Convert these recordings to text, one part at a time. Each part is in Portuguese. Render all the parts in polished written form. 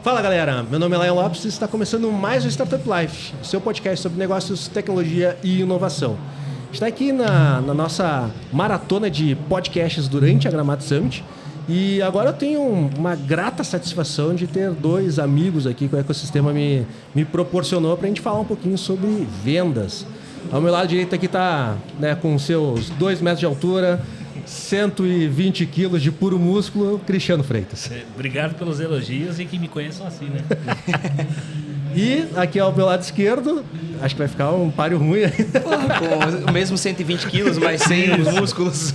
Fala galera, meu nome é Lion Lopes e está começando mais o Startup Life, seu podcast sobre negócios, tecnologia e inovação. Está aqui na nossa maratona de podcasts durante a Gramado Summit e agora eu tenho uma grata satisfação de ter dois amigos aqui que o ecossistema me proporcionou para a gente falar um pouquinho sobre vendas. Ao meu lado direito aqui está, com seus 2 metros de altura, 120 quilos de puro músculo, Cristiano Freitas. Obrigado pelos elogios e que me conheçam assim, né? E aqui ao meu lado esquerdo, acho que vai ficar um páreo ruim. Com o mesmo 120 quilos, mas sem os músculos.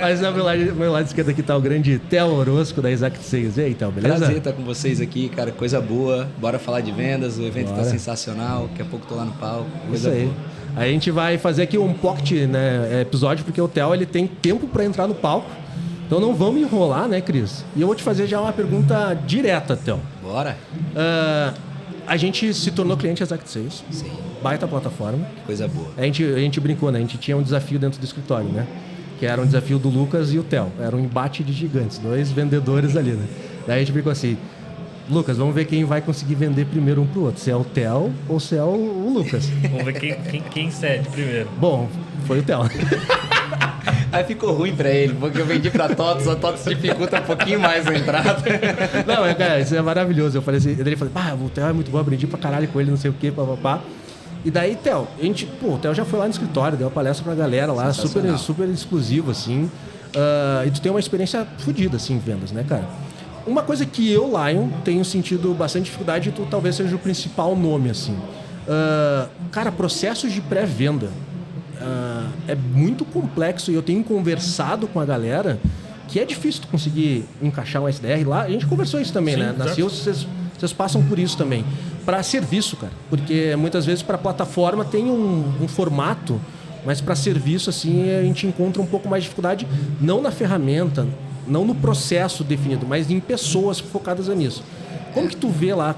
Mas ao meu lado esquerdo aqui está o grande Theo Orozco da Exact Sales. E aí, Theo, beleza? Prazer estar com vocês aqui, cara. Coisa boa. Bora falar de vendas. O evento está sensacional. Daqui a pouco tô lá no palco. Coisa Isso aí. boa. A gente vai fazer aqui um pocket episódio, porque o Theo ele tem tempo para entrar no palco. Então não vamos enrolar, né, Cris? E eu vou te fazer já uma pergunta direta, Theo. Bora. A gente se tornou cliente Exact Sales. Sim. Baita plataforma. Coisa boa. A gente brincou, né? A gente tinha um desafio dentro do escritório, né? Que era um desafio do Lucas e o Theo. Era um embate de gigantes, 2 vendedores ali, né? Daí a gente brincou assim: Lucas, vamos ver quem vai conseguir vender primeiro um pro outro. Se é o Theo ou se é o Lucas. Vamos ver quem cede primeiro. Bom, foi o Theo. Aí ficou ruim pra ele, porque eu vendi pra TOTS, a TOTS dificulta um pouquinho mais a entrada. Não, cara, isso é maravilhoso. Eu falei assim, ele falou, o Theo é muito bom, aprendi pra caralho com ele, não sei o quê, papapá. E daí, Theo, o Theo já foi lá no escritório, deu uma palestra pra galera lá, super exclusivo, assim. E tu tem uma experiência fodida, assim, em vendas, né, cara? Uma coisa que eu, Lion, tenho sentido bastante dificuldade, e tu talvez seja o principal nome, assim. Cara, processos de pré-venda é muito complexo e eu tenho conversado com a galera que é difícil tu conseguir encaixar um SDR lá. A gente conversou isso também, né? Na Sales, vocês passam por isso também. Para serviço, cara. Porque muitas vezes para plataforma tem um formato, mas para serviço, assim, a gente encontra um pouco mais de dificuldade, não na ferramenta, não no processo definido, mas em pessoas focadas nisso. Como que tu vê lá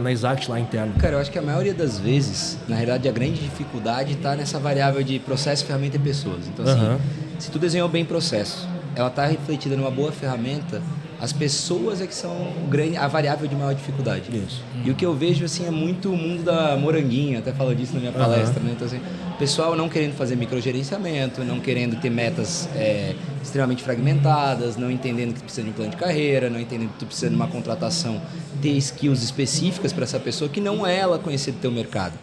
na Exact, lá interno? Cara, eu acho que a maioria das vezes, na realidade, a grande dificuldade está nessa variável de processo, ferramenta e pessoas. Então, assim, se tu desenhou bem processo, ela está refletida numa boa ferramenta, as pessoas é que são a variável de maior dificuldade. Isso. E o que eu vejo, assim, é muito o mundo da moranguinha, até falo disso na minha palestra, né? Então, assim, o pessoal não querendo fazer microgerenciamento, não querendo ter metas extremamente fragmentadas, não entendendo que precisa de um plano de carreira, não entendendo que tu precisa de uma contratação ter skills específicas para essa pessoa que não é ela conhecer do teu mercado.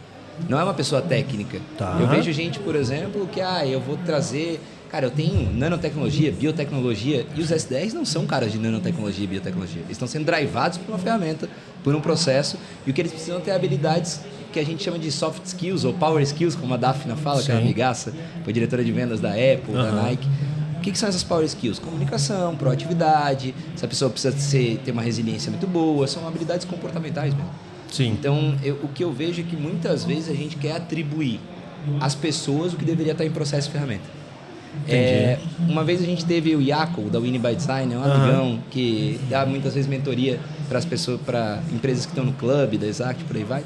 Não é uma pessoa técnica. Tá. Eu vejo gente, por exemplo, que eu vou trazer... Cara, eu tenho nanotecnologia, biotecnologia, e os SDRs não são caras de nanotecnologia e biotecnologia. Eles estão sendo drivados por uma ferramenta, por um processo, e o que eles precisam ter habilidades que a gente chama de soft skills, ou power skills, como a Daphna fala, que é uma amigaça, foi diretora de vendas da Apple, da Nike. O que são essas power skills? Comunicação, proatividade, se a pessoa precisa ter uma resiliência muito boa, são habilidades comportamentais mesmo. Sim. Então, o que eu vejo é que muitas vezes a gente quer atribuir às pessoas o que deveria estar em processo de ferramenta. Uma vez a gente teve o Iaco, da Winnie by Design, um amigão que dá muitas vezes mentoria para as pessoas, para empresas que estão no clube, da Exact, por aí vai.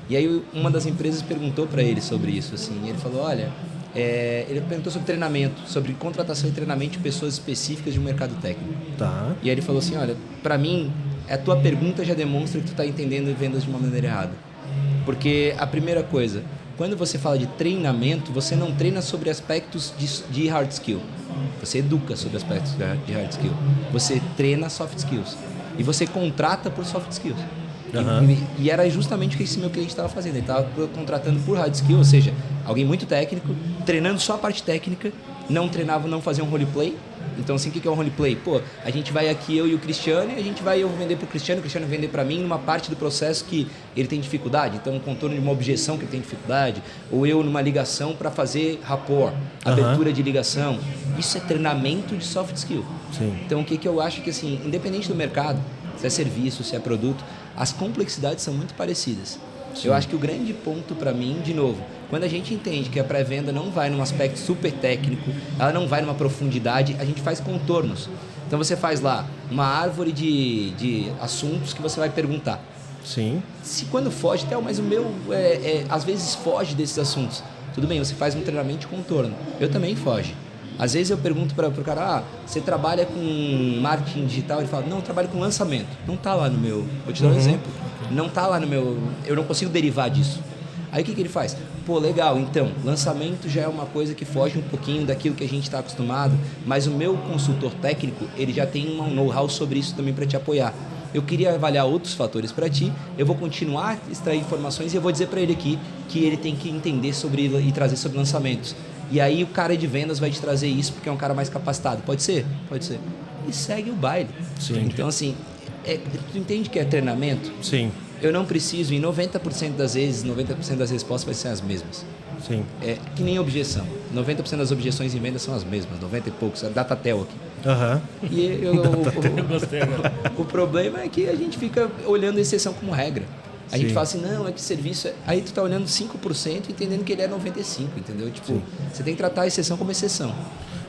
E aí uma das empresas perguntou para ele sobre isso, assim, e ele falou, olha, ele perguntou sobre treinamento, sobre contratação e treinamento de pessoas específicas de um mercado técnico. Tá. E aí ele falou assim, olha, para mim, a tua pergunta já demonstra que tu está entendendo vendas de uma maneira errada. Porque a primeira coisa, quando você fala de treinamento, você não treina sobre aspectos de hard skill. Você educa sobre aspectos de hard skill. Você treina soft skills. E você contrata por soft skills. E era justamente o que esse meu cliente estava fazendo. Ele estava contratando por hard skill, ou seja, alguém muito técnico, treinando só a parte técnica, não treinava, não fazia um roleplay. Então, assim, o que é um roleplay? Pô, a gente vai aqui, eu e o Cristiano, e eu vou vender pro Cristiano, o Cristiano vender para mim numa parte do processo que ele tem dificuldade. Então, um contorno de uma objeção que ele tem dificuldade, ou eu numa ligação para fazer rapport, abertura de ligação. Isso é treinamento de soft skill. Sim. Então, o que eu acho que, assim, independente do mercado, se é serviço, se é produto, as complexidades são muito parecidas. Sim. Eu acho que o grande ponto para mim, de novo, quando a gente entende que a pré-venda não vai num aspecto super técnico, ela não vai numa profundidade, a gente faz contornos. Então você faz lá uma árvore de assuntos que você vai perguntar. Sim. Se quando foge, mas o meu às vezes foge desses assuntos. Tudo bem, você faz um treinamento de contorno. Eu também foge. Às vezes eu pergunto para o cara, você trabalha com marketing digital? Ele fala, não, eu trabalho com lançamento. Não está lá no meu... Vou te dar um exemplo. Não está lá no meu... Eu não consigo derivar disso. Aí o que ele faz? Pô, legal, então, lançamento já é uma coisa que foge um pouquinho daquilo que a gente está acostumado, mas o meu consultor técnico, ele já tem um know-how sobre isso também para te apoiar. Eu queria avaliar outros fatores para ti, eu vou continuar a extrair informações e eu vou dizer para ele aqui que ele tem que entender sobre e trazer sobre lançamentos. E aí o cara de vendas vai te trazer isso porque é um cara mais capacitado. Pode ser? Pode ser. E segue o baile. Sim. Então, assim, tu entende que é treinamento? Sim. Eu não preciso, e 90% das vezes, 90% das respostas vai ser as mesmas. Sim. É que nem objeção. 90% das objeções em venda são as mesmas, 90 e poucos, a Datatel aqui. Aham. E Eu gostei agora. o problema é que a gente fica olhando a exceção como regra. A gente Sim. fala assim, não, é que serviço... Aí tu tá olhando 5% entendendo que ele é 95%, entendeu? Tipo, Sim. você tem que tratar a exceção como exceção.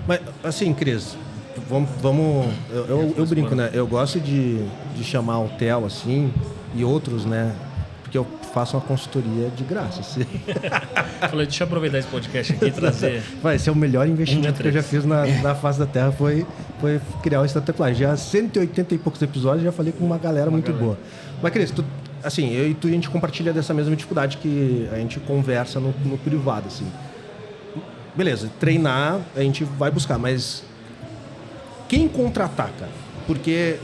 Mas, assim, Cris, vamos eu brinco, né? Eu gosto de chamar o Theo, assim, e outros, né? Porque eu faço uma consultoria de graça. Assim. Falei, deixa eu aproveitar esse podcast aqui e trazer... Vai ser o melhor investimento que eu já fiz na face da Terra, foi criar o Startup Live. Já 180 e poucos episódios, já falei com uma galera muito boa. Mas, Cris, assim, eu e tu, a gente compartilha dessa mesma dificuldade que a gente conversa no privado, assim. Beleza, treinar a gente vai buscar, mas quem contratar, cara? Porque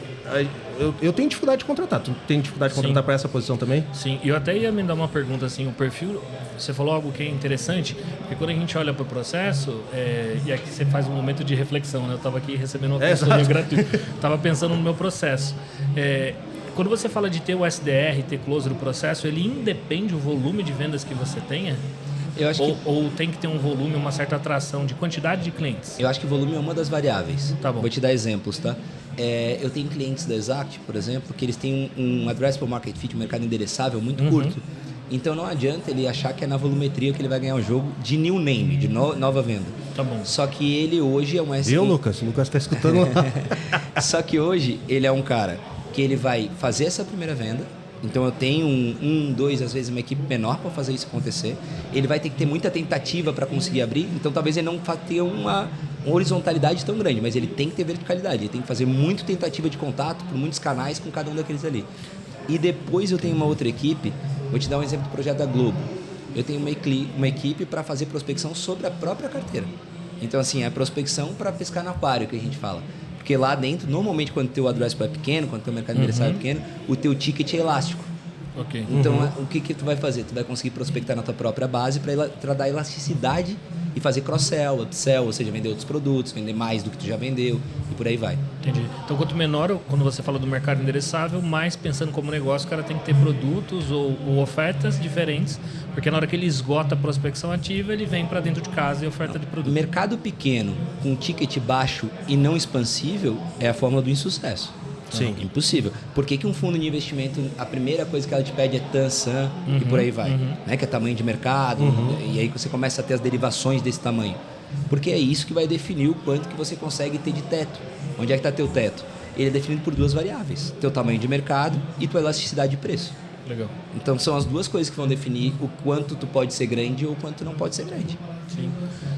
eu tenho dificuldade de contratar. Tu tem dificuldade de contratar para essa posição também? Sim, eu até ia me dar uma pergunta assim, o perfil, você falou algo que é interessante, porque quando a gente olha para o processo, e aqui você faz um momento de reflexão, né? Eu estava aqui recebendo uma consultoria gratuita, estava pensando no meu processo. Quando você fala de ter o SDR, ter close no processo, ele independe do volume de vendas que você tenha? Eu acho ou tem que ter um volume, uma certa atração de quantidade de clientes? Eu acho que volume é uma das variáveis. Tá bom. Vou te dar exemplos, tá? Eu tenho clientes da Exact, por exemplo, que eles têm um addressable market fit, um mercado endereçável muito curto. Então não adianta ele achar que é na volumetria que ele vai ganhar um jogo de new name, de nova venda. Tá bom. Só que ele hoje é um SDR. Viu, Lucas? O Lucas está escutando lá. Só que hoje ele é um cara que ele vai fazer essa primeira venda. Então eu tenho dois, às vezes uma equipe menor para fazer isso acontecer. Ele vai ter que ter muita tentativa para conseguir abrir. Então talvez ele não tenha uma horizontalidade tão grande, mas ele tem que ter verticalidade. Ele tem que fazer muita tentativa de contato por muitos canais com cada um daqueles ali. E depois eu tenho uma outra equipe. Vou te dar um exemplo do projeto da Globo. Eu tenho uma equipe para fazer prospecção sobre a própria carteira. Então assim, é prospecção para pescar no aquário que a gente fala. Porque lá dentro, normalmente quando o teu addressable é pequeno, quando o teu mercado endereçável é pequeno, o teu ticket é elástico. Ok. Então, o que tu vai fazer? Tu vai conseguir prospectar na tua própria base para dar elasticidade e fazer cross-sell, upsell, ou seja, vender outros produtos, vender mais do que tu já vendeu e por aí vai. Entendi. Então, quanto menor, quando você fala do mercado endereçável, mais pensando como negócio, o cara tem que ter produtos ou ofertas diferentes, porque na hora que ele esgota a prospecção ativa, ele vem para dentro de casa e oferta de produto. Mercado pequeno, com ticket baixo e não expansível, é a fórmula do insucesso. Sim. Impossível. Por que um fundo de investimento, a primeira coisa que ela te pede é TAM, SAM e por aí vai? Né? Que é tamanho de mercado, e aí você começa a ter as derivações desse tamanho. Porque é isso que vai definir o quanto que você consegue ter de teto. Onde é que está teu teto? Ele é definido por duas variáveis. Teu tamanho de mercado e tua elasticidade de preço. Legal. Então são as duas coisas que vão definir o quanto tu pode ser grande ou o quanto tu não pode ser grande. Sim.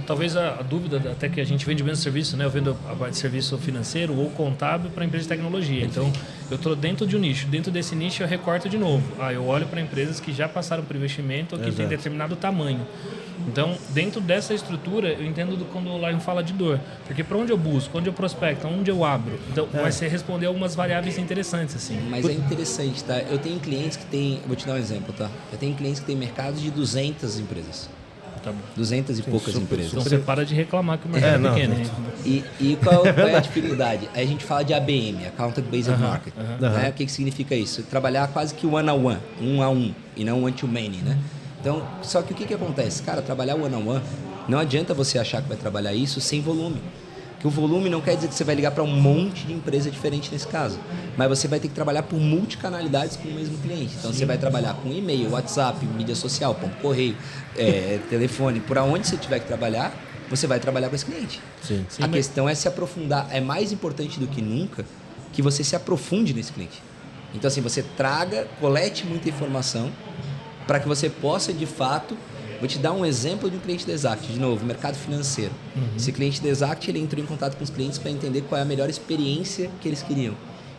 Talvez a dúvida, até que a gente vende o mesmo serviço, né? Eu vendo a parte de serviço financeiro ou contábil para empresa de tecnologia. Então, eu estou dentro de um nicho. Dentro desse nicho, eu recorto de novo. Eu olho para empresas que já passaram por investimento ou que têm determinado tamanho. Então, dentro dessa estrutura, eu entendo quando o Lion fala de dor. Porque para onde eu busco, onde eu prospecto, onde eu abro. Então, vai ser responder algumas variáveis interessantes, assim. Mas é interessante, tá? Eu tenho clientes que têm... Vou te dar um exemplo, tá? Eu tenho clientes que têm mercados de 200 empresas. Tá bom. 200 e poucas empresas. Então, você para de reclamar que o mercado é pequeno. Hein? E qual é a dificuldade? Aí a gente fala de ABM, Account Based Market. Né? O que significa isso? Trabalhar quase que one-on-one, um a um, e não one-to-many, né? Então, só que o que acontece? Cara, trabalhar one-on-one, não adianta você achar que vai trabalhar isso sem volume. Que o volume não quer dizer que você vai ligar para um monte de empresa diferente nesse caso. Mas você vai ter que trabalhar por multicanalidades com o mesmo cliente. Então, você vai trabalhar com e-mail, WhatsApp, mídia social, ponto correio, telefone. Por aonde você tiver que trabalhar, você vai trabalhar com esse cliente. Sim. A questão é se aprofundar. É mais importante do que nunca que você se aprofunde nesse cliente. Então, assim, você colete muita informação para que você possa, de fato... Vou te dar um exemplo de um cliente da Exact, de novo, mercado financeiro. Esse cliente da Exact, ele entrou em contato com os clientes para entender qual é a melhor experiência que eles queriam.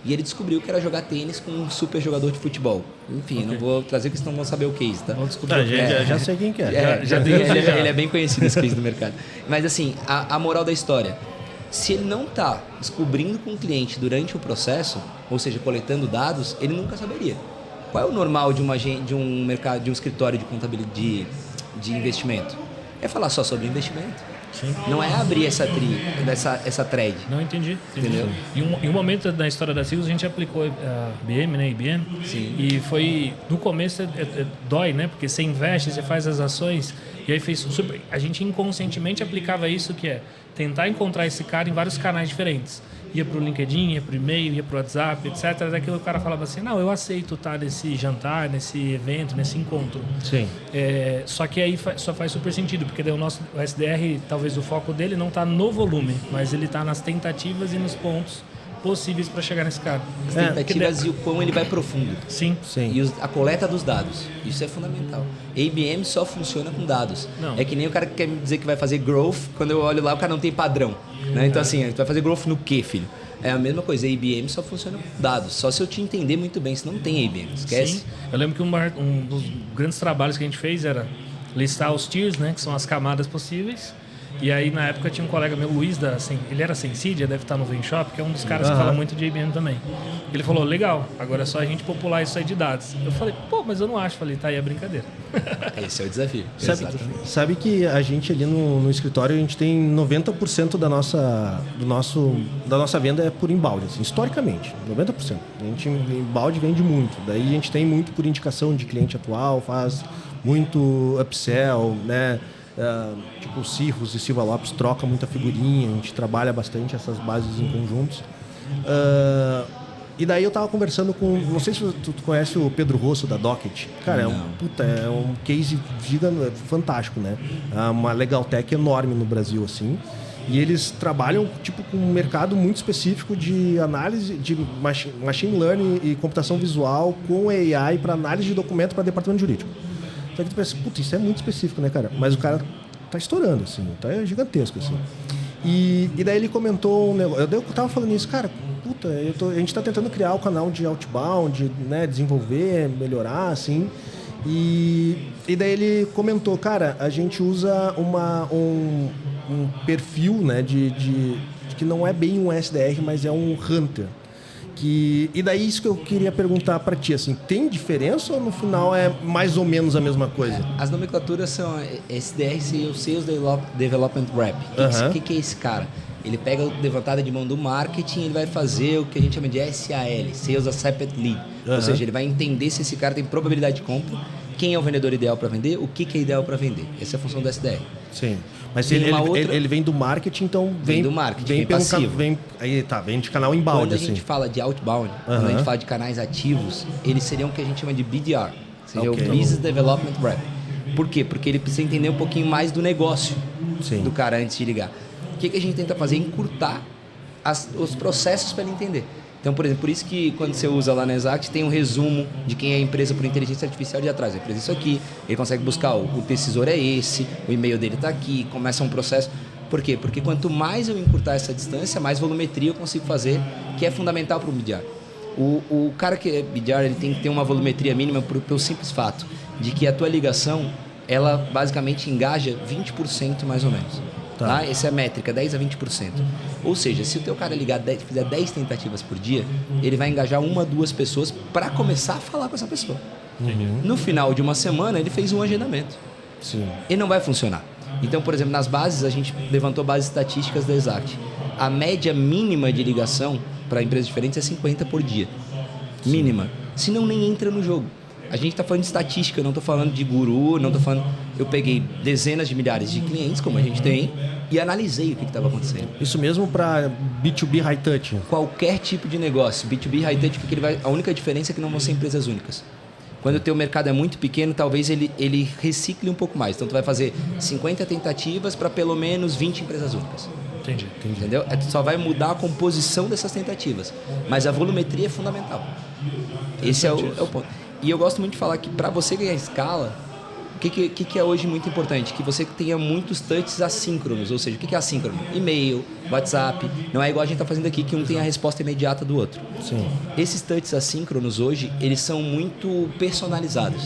E ele descobriu que era jogar tênis com um super jogador de futebol. Enfim, não vou trazer porque senão não vão saber o case, tá? Vamos descobrir. Já sei quem que é. Ele é bem conhecido esse case do mercado. Mas assim, a moral da história, se ele não está descobrindo com o cliente durante o processo, ou seja, coletando dados, ele nunca saberia. Qual é o normal de um mercado, de um escritório de contabilidade de investimento? É falar só sobre investimento. Sim. Não é abrir essa thread. Não, entendi. Entendeu? E um momento da história da Sigos, a gente aplicou a IBM, né? IBM. Sim. E foi, no começo, dói, né? Porque você investe, você faz as ações, e aí a gente inconscientemente aplicava isso, que é tentar encontrar esse cara em vários canais diferentes. Ia para o LinkedIn, ia para o e-mail, ia para o WhatsApp, etc. Até que o cara falava assim, não, eu aceito estar nesse jantar, nesse evento, nesse encontro. Sim. Só que aí só faz super sentido, porque daí o SDR, talvez o foco dele não está no volume, mas ele está nas tentativas e nos pontos possíveis para chegar nesse cara. As tentativas e o quão ele vai profundo. Sim. E a coleta dos dados. Isso é fundamental. A IBM só funciona com dados. Não. É que nem o cara que quer me dizer que vai fazer growth, quando eu olho lá o cara não tem padrão. Né? Então assim, tu vai fazer growth no quê, filho? É a mesma coisa, a IBM só funciona com dados. Só se eu te entender muito bem, senão não tem IBM, esquece. Sim. Eu lembro que um dos grandes trabalhos que a gente fez era listar os tiers, né, que são as camadas possíveis. E aí, na época, tinha um colega meu, Luiz, ele era Sensidia, deve estar no Venshop, que é um dos caras que fala muito de IBM também. Ele falou, legal, agora é só a gente popular isso aí de dados. Eu falei, pô, mas eu não acho. Falei, tá aí a brincadeira. Esse é o desafio. Sabe que a gente ali no escritório, a gente tem 90% da nossa venda é por embalde, assim, historicamente, 90%. A gente embalde vende muito, daí a gente tem muito por indicação de cliente atual, faz muito upsell, né? Tipo o Cirrus e Silva Lopes troca muita figurinha, a gente trabalha bastante essas bases em conjuntos. E daí eu tava conversando com, não sei se tu conhece o Pedro Rosso da Docket. Cara, é um case gigante, fantástico, né? Uma legal tech enorme no Brasil, assim. E eles trabalham tipo com um mercado muito específico de análise de machine learning e computação visual com AI para análise de documento para departamento jurídico. Só que tu pensa, puta, isso é muito específico, né, cara? Mas o cara tá estourando, assim, tá gigantesco, assim. E daí ele comentou um negócio, eu tava falando isso, cara, puta, a gente tá tentando criar o canal de outbound, né, desenvolver, melhorar, assim. E daí ele comentou, cara, a gente usa um perfil, né, de que não é bem um SDR, mas é um hunter. E daí isso que eu queria perguntar para ti, assim, tem diferença ou no final é mais ou menos a mesma coisa? As nomenclaturas são SDR, Sales Development Rep. O que é esse cara? Ele pega a levantada de mão do marketing e ele vai fazer o que a gente chama de SAL, Sales Accepted Lead. Ou seja, ele vai entender se esse cara tem probabilidade de compra, quem é o vendedor ideal para vender, o que é ideal para vender. Essa é a função do SDR. Sim. Mas ele vem do marketing, então vem do marketing, vem passivo. Vem de canal inbound. Quando a gente fala de outbound, quando a gente fala de canais ativos, eles seriam o que a gente chama de BDR, seria o Business Development Rep. Por quê? Porque ele precisa entender um pouquinho mais do negócio do cara antes de ligar. O que a gente tenta fazer? Encurtar os processos para ele entender. Então, por exemplo, por isso que quando você usa lá na Exact, tem um resumo de quem é a empresa por inteligência artificial de atrás. A empresa é isso aqui, ele consegue buscar o decisor é esse, o e-mail dele está aqui, começa um processo. Por quê? Porque quanto mais eu encurtar essa distância, mais volumetria eu consigo fazer, que é fundamental para o BDR. O cara que é BDR, ele tem que ter uma volumetria mínima pelo simples fato de que a tua ligação, ela basicamente engaja 20% mais ou menos. Tá? Essa é a métrica, 10 a 20%. Ou seja, se o teu cara fizer 10 tentativas por dia, ele vai engajar 1 a 2 pessoas para começar a falar com essa pessoa. No final de uma semana, ele fez um agendamento. Sim. E não vai funcionar. Então, por exemplo, nas bases, a gente levantou bases estatísticas da Exact. A média mínima de ligação para empresas diferentes é 50 por dia. Mínima. Senão nem entra no jogo. A gente está falando de estatística, eu não estou falando de guru, não estou falando... Eu peguei dezenas de milhares de clientes, como a gente tem, e analisei o que estava acontecendo. Isso mesmo para B2B High Touch? Qualquer tipo de negócio. B2B High Touch, porque a única diferença é que não vão ser empresas únicas. Quando o teu mercado é muito pequeno, talvez ele recicle um pouco mais. Então, tu vai fazer 50 tentativas para pelo menos 20 empresas únicas. Entendi. Entendeu? Tu só vai mudar a composição dessas tentativas. Mas a volumetria é fundamental. Esse é o ponto. E eu gosto muito de falar que para você ganhar escala, O que é hoje muito importante? Que você tenha muitos touches assíncronos, ou seja, o que é assíncrono? E-mail, WhatsApp, não é igual a gente está fazendo aqui, que um tem a resposta imediata do outro. Sim. Esses touches assíncronos hoje, eles são muito personalizados.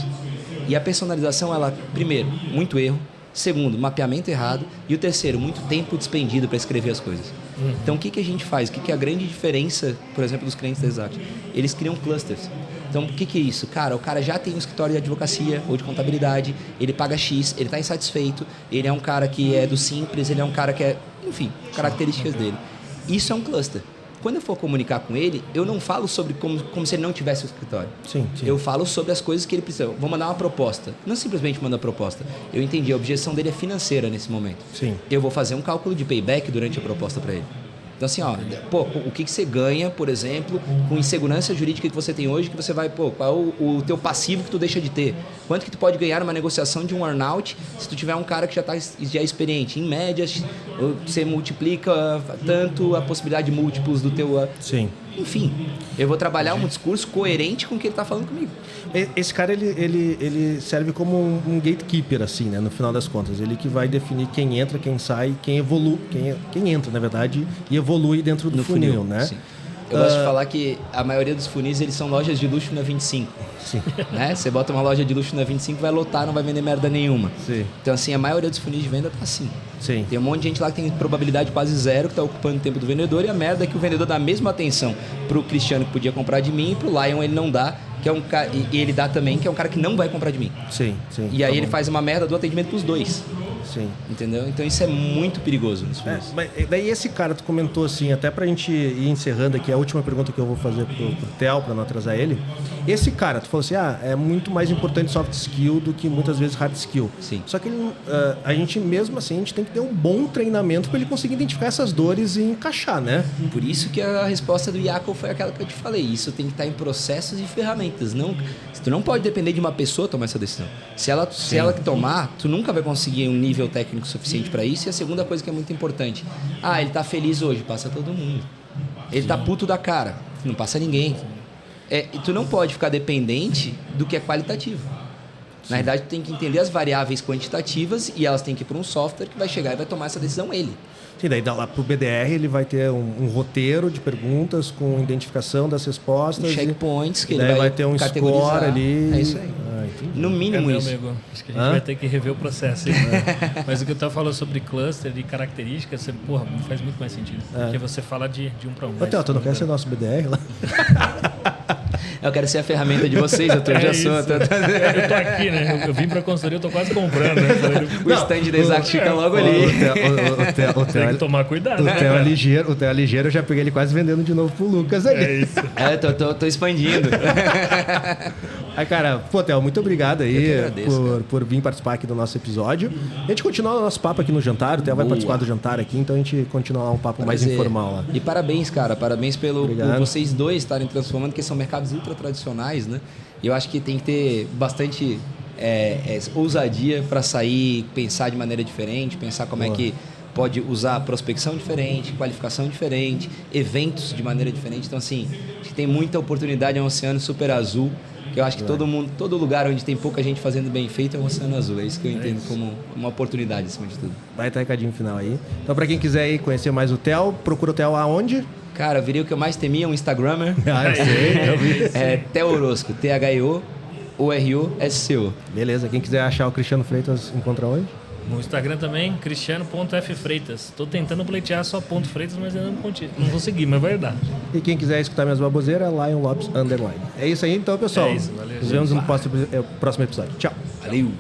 E a personalização, ela, primeiro, muito erro, segundo, mapeamento errado, e o terceiro, muito tempo despendido para escrever as coisas. Então, o que a gente faz? O que é a grande diferença, por exemplo, dos clientes da Exact? Eles criam clusters. Então, o que é isso? Cara, o cara já tem um escritório de advocacia ou de contabilidade, ele paga X, ele está insatisfeito, ele é um cara que é do simples, ele é um cara que é... Enfim, características dele. Isso é um cluster. Quando eu for comunicar com ele, eu não falo sobre como se ele não tivesse o escritório. Sim. Eu falo sobre as coisas que ele precisa. Vou mandar uma proposta. Não simplesmente mandar proposta. Eu entendi, a objeção dele é financeira nesse momento. Sim. Eu vou fazer um cálculo de payback durante a proposta para ele. Então, assim, ó, pô, o que você ganha, por exemplo, com insegurança jurídica que você tem hoje, que você vai, pô, qual é o teu passivo que tu deixa de ter? Quanto que tu pode ganhar numa negociação de um earn-out se tu tiver um cara que já é experiente? Em média, você multiplica tanto a possibilidade de múltiplos do teu... Sim. Enfim, eu vou trabalhar um discurso coerente com o que ele está falando comigo. Esse cara, ele serve como um gatekeeper, assim, né? No final das contas. Ele que vai definir quem entra, quem sai, quem evolui, quem entra, na verdade, e evolui dentro do funil, né? Sim. Eu gosto de falar que a maioria dos funis, eles são lojas de luxo na 25. Sim. Né? Você bota uma loja de luxo na 25, vai lotar, não vai vender merda nenhuma. Sim. Então, assim, a maioria dos funis de venda tá assim. Sim. Tem um monte de gente lá que tem probabilidade quase zero, que está ocupando o tempo do vendedor, e a merda é que o vendedor dá a mesma atenção pro Cristiano, que podia comprar de mim, e pro Lion ele não dá, que é um cara, e ele dá também, que é um cara que não vai comprar de mim. Sim, sim. E aí ele faz uma merda do atendimento pros dois. Sim. Entendeu? Então isso é muito perigoso nos funis. Mas daí esse cara, tu comentou assim, até pra gente ir encerrando aqui, a última pergunta que eu vou fazer pro Theo, pra não atrasar ele. Esse cara, tu falou assim, é muito mais importante soft skill do que muitas vezes hard skill. Sim. Só que a gente mesmo assim, a gente tem que ter um bom treinamento pra ele conseguir identificar essas dores e encaixar, né? Por isso que a resposta do Iaco foi aquela que eu te falei. Isso tem que estar em processos e ferramentas. Tu não pode depender de uma pessoa tomar essa decisão. Se ela que tomar, tu nunca vai conseguir um nível técnico suficiente para isso. E a segunda coisa que é muito importante. Ele tá feliz hoje, passa todo mundo. Ele tá puto da cara, não passa ninguém. E tu não pode ficar dependente do que é qualitativo. Na verdade, tu tem que entender as variáveis quantitativas e elas têm que ir para um software que vai chegar e vai tomar essa decisão ele. Sim, daí lá pro BDR ele vai ter um roteiro de perguntas com identificação das respostas. Checkpoints que ele vai ter um score ali. É isso aí. No mínimo isso. Amigo, acho que a gente vai ter que rever o processo. Mas o que eu estava falando sobre cluster e características, faz muito mais sentido. Porque você fala de um para um. Ô, Theo, tu não quer ser nosso BDR lá? Eu quero ser a ferramenta de vocês, eu já sou. Eu tô aqui, né? Eu vim pra consultoria, eu tô quase comprando, né? O stand da Exact fica logo ali. O Theo tem que tomar cuidado. O Theo é ligeiro, eu já peguei ele quase vendendo de novo pro Lucas ali. É isso. Tô expandindo. Aí, cara, Theo, muito obrigado aí agradeço, por vir participar aqui do nosso episódio. A gente continua o nosso papo aqui no jantar, o Theo vai participar do jantar aqui, então a gente continua um papo mais informal lá. E parabéns, cara, parabéns por vocês dois estarem transformando, porque são mercados ultra tradicionais, né? E eu acho que tem que ter bastante ousadia para sair, pensar de maneira diferente, pensar como é que pode usar prospecção diferente, qualificação diferente, eventos de maneira diferente. Então, assim, acho que tem muita oportunidade, é um oceano super azul, que eu acho que todo lugar onde tem pouca gente fazendo bem feito é um oceano azul. É isso que eu entendo como uma oportunidade, acima de tudo. Vai estar recadinho final aí. Então, para quem quiser aí conhecer mais o Theo, procura o Theo aonde? Cara, eu virei o que eu mais temia, um Instagrammer. Eu sei, eu vi isso. Theo Orosco, THIO-OROSCO. Beleza, quem quiser achar o Cristiano Freitas, encontra onde? No Instagram também, cristiano.ffreitas. Tô tentando pleitear só .freitas, mas ainda não consegui, mas vai dar. E quem quiser escutar minhas baboseiras, Lion Lopes _. É isso aí então, pessoal. É isso, valeu. Nos vemos no próximo episódio. Tchau. Valeu.